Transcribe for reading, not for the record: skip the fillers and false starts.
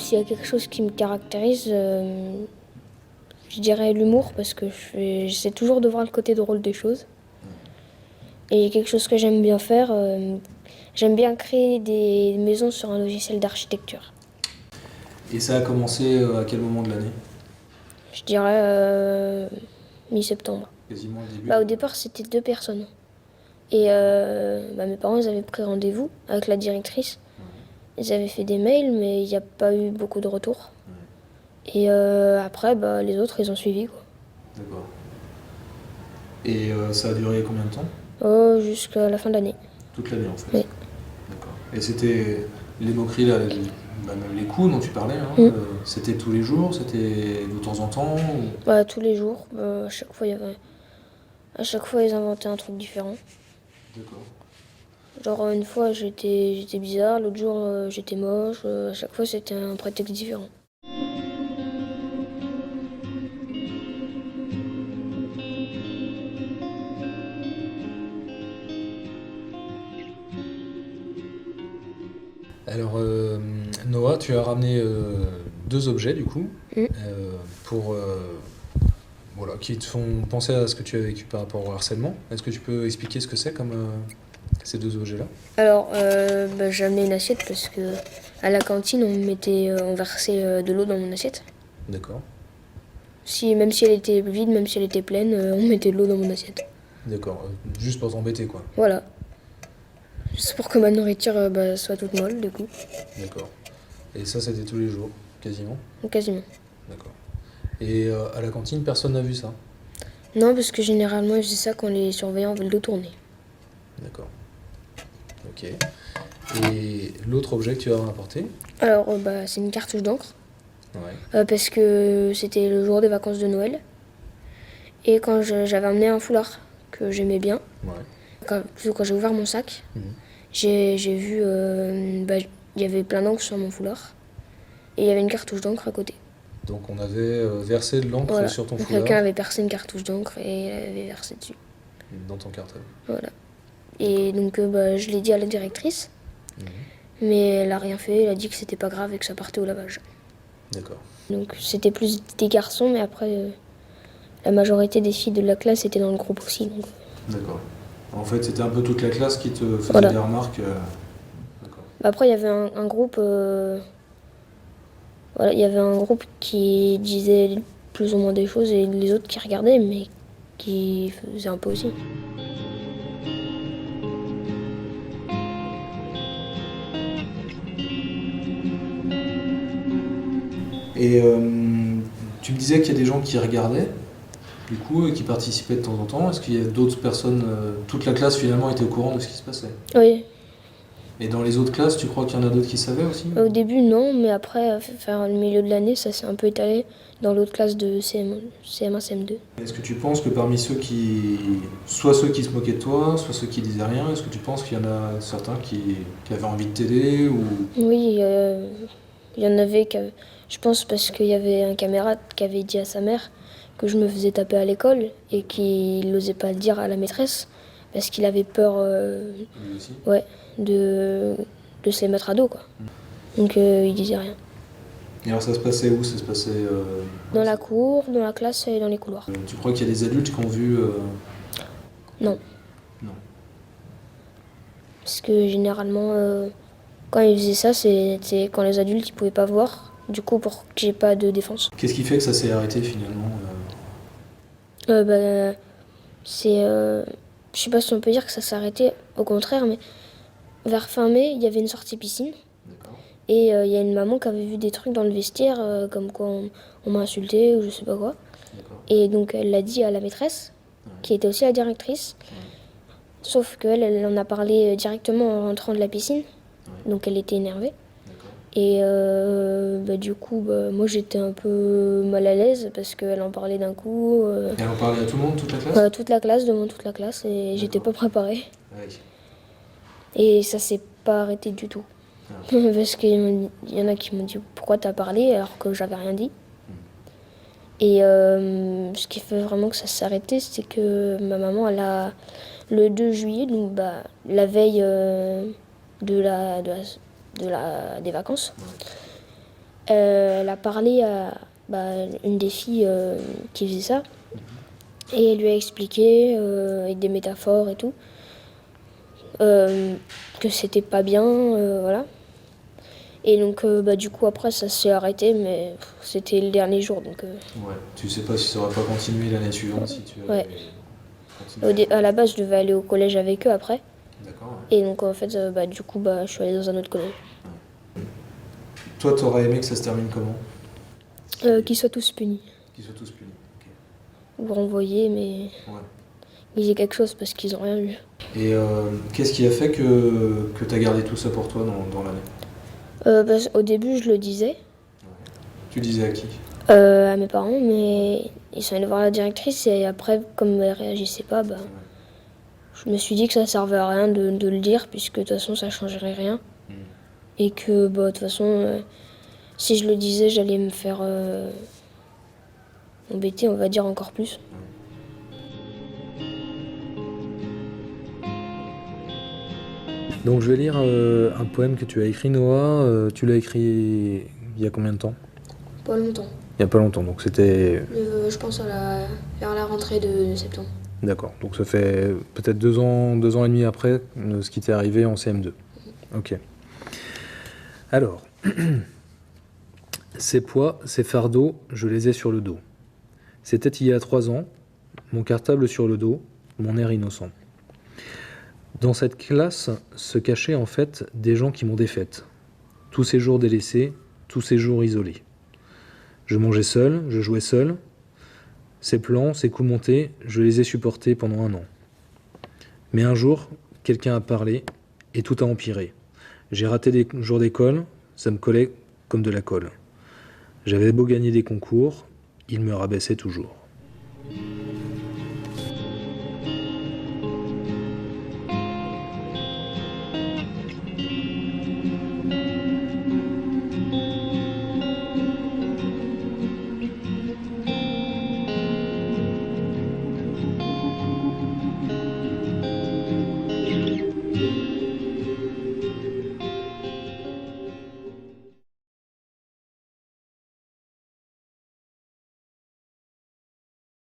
s'il y a quelque chose qui me caractérise, je dirais l'humour, parce que j'essaie toujours de voir le côté drôle des choses. Et quelque chose que j'aime bien faire, j'aime bien créer des maisons sur un logiciel d'architecture. Et ça a commencé à quel moment de l'année? Je dirais mi-septembre. Quasiment le début? Au départ, c'était 2 personnes. Et mes parents, ils avaient pris rendez-vous avec la directrice. Ils avaient fait des mails, mais il n'y a pas eu beaucoup de retours. Et après, les autres, ils ont suivi, quoi. D'accord. Et ça a duré combien de temps? Jusqu'à la fin de l'année. Toute l'année en fait? Oui. D'accord. Et c'était les moqueries, là, même les coups dont tu parlais, hein, c'était tous les jours, c'était de temps en temps ou... Tous les jours. À chaque fois, ils inventaient un truc différent. D'accord. Genre, une fois, j'étais bizarre, l'autre jour, j'étais moche. À chaque fois, c'était un prétexte différent. Alors, Noah, tu as ramené 2 objets du coup, pour, voilà, qui te font penser à ce que tu as vécu par rapport au harcèlement. Est-ce que tu peux expliquer ce que c'est comme ces 2 objets-là? Alors, j'ai amené une assiette parce que à la cantine, on versait de l'eau dans mon assiette. D'accord. Même si elle était vide, même si elle était pleine, on mettait de l'eau dans mon assiette. D'accord, juste pour t'embêter quoi. Voilà. Juste pour que ma nourriture soit toute molle, du coup. D'accord. Et ça, c'était tous les jours, quasiment? Quasiment. D'accord. Et à la cantine, personne n'a vu ça? Non, parce que généralement, ils faisaient ça quand les surveillants veulent le tourner. D'accord. Ok. Et l'autre objet que tu as apporté? Alors, c'est une cartouche d'encre. Ouais. Parce que c'était le jour des vacances de Noël. Et quand j'avais amené un foulard que j'aimais bien, Ouais. quand j'ai ouvert mon sac, j'ai vu il y avait plein d'encre sur mon foulard. Et il y avait une cartouche d'encre à côté. Donc on avait versé de l'encre sur ton foulard? Quelqu'un avait percé une cartouche d'encre et avait versé dessus. Dans ton cartable? Voilà. Et donc je l'ai dit à la directrice, mais elle a rien fait, elle a dit que c'était pas grave et que ça partait au lavage. D'accord. Donc c'était plus des garçons, mais après la majorité des filles de la classe étaient dans le groupe aussi. Donc... D'accord. En fait, c'était un peu toute la classe qui te faisait des remarques. D'accord. Après, il y avait un groupe. Il y avait un groupe qui disait plus ou moins des choses et les autres qui regardaient, mais qui faisaient un peu aussi. Et tu me disais qu'il y a des gens qui regardaient, du coup, et qui participaient de temps en temps. Est-ce qu'il y a d'autres personnes, toute la classe finalement était au courant de ce qui se passait? Oui. Et dans les autres classes, tu crois qu'il y en a d'autres qui savaient aussi? Au début, non, mais après, vers le milieu de l'année, ça s'est un peu étalé dans l'autre classe de CM1, CM2. Est-ce que tu penses que parmi soit ceux qui se moquaient de toi, soit ceux qui disaient rien, est-ce que tu penses qu'il y en a certains qui avaient envie de t'aider ou... Oui, il y en avait je pense parce qu'il y avait un camarade qui avait dit à sa mère que je me faisais taper à l'école et qu'il n'osait pas le dire à la maîtresse parce qu'il avait peur Lui aussi? ouais, de se les mettre à dos, quoi. Donc il disait rien. Et alors ça se passait où? Ça se passait... Dans la cour, dans la classe et dans les couloirs. Tu crois qu'il y a des adultes qui ont vu... Non. Non. Parce que généralement, quand ils faisaient ça, c'était quand les adultes ils pouvaient pas voir. Du coup, pour que j'ai pas de défense. Qu'est-ce qui fait que ça s'est arrêté finalement? C'est... je sais pas si on peut dire que ça s'est arrêté. Au contraire, mais vers fin mai, il y avait une sortie piscine. D'accord. Et il y a une maman qui avait vu des trucs dans le vestiaire, comme quoi on m'a insulté ou je sais pas quoi. D'accord. Et donc elle l'a dit à la maîtresse, qui était aussi la directrice. Sauf qu'elle, elle en a parlé directement en rentrant de la piscine. Donc elle était énervée. Et du coup, moi j'étais un peu mal à l'aise parce qu'elle en parlait d'un coup. Elle en parlait à tout le monde, toute la classe? Toute la classe, devant toute la classe, et j'étais pas préparée. Ouais. Et ça s'est pas arrêté du tout. Parce qu'il y en a qui m'ont dit pourquoi t'as parlé alors que j'avais rien dit. Et ce qui fait vraiment que ça s'est arrêté, c'est que ma maman, elle a le 2 juillet, donc la veille des vacances, Elle a parlé à une des filles qui faisait ça. Et elle lui a expliqué, avec des métaphores et tout, que c'était pas bien, voilà. Et donc, du coup, après, ça s'est arrêté, mais c'était le dernier jour, donc... Ouais. Tu sais pas si ça aurait pas continué l'année suivante si tu avais Ouais. continué. À la base, je devais aller au collège avec eux après. D'accord. Ouais. Et donc, en fait, du coup, je suis allée dans un autre collège. Toi, t'aurais aimé que ça se termine comment? Qu'ils soient tous punis. Qu'ils soient tous punis. Ok. Ou renvoyés, mais Ouais. ils aient quelque chose parce qu'ils ont rien eu. Et qu'est-ce qui a fait que tu as gardé tout ça pour toi dans l'année? Au début, je le disais Tu disais à qui? à mes parents, mais ils sont allés voir la directrice et après, comme elle réagissait pas, je me suis dit que ça servait à rien de le dire puisque de toute façon, ça changerait rien. Et que, de toute façon, si je le disais, j'allais me faire embêter, on va dire, encore plus. Donc je vais lire un poème que tu as écrit, Noah. Tu l'as écrit il y a combien de temps? Pas longtemps. Il n'y a pas longtemps, donc c'était... Je pense vers la rentrée de septembre. D'accord, donc ça fait peut-être 2 ans et demi après ce qui t'est arrivé en CM2. Ok. Alors, ces poids, ces fardeaux, je les ai sur le dos. C'était il y a 3 ans, mon cartable sur le dos, mon air innocent. Dans cette classe se cachaient en fait des gens qui m'ont défaite. Tous ces jours délaissés, tous ces jours isolés. Je mangeais seul, je jouais seul. Ces plans, ces coups montés, je les ai supportés pendant 1 an. Mais un jour, quelqu'un a parlé et tout a empiré. J'ai raté des jours d'école, ça me collait comme de la colle. J'avais beau gagner des concours, il me rabaissait toujours.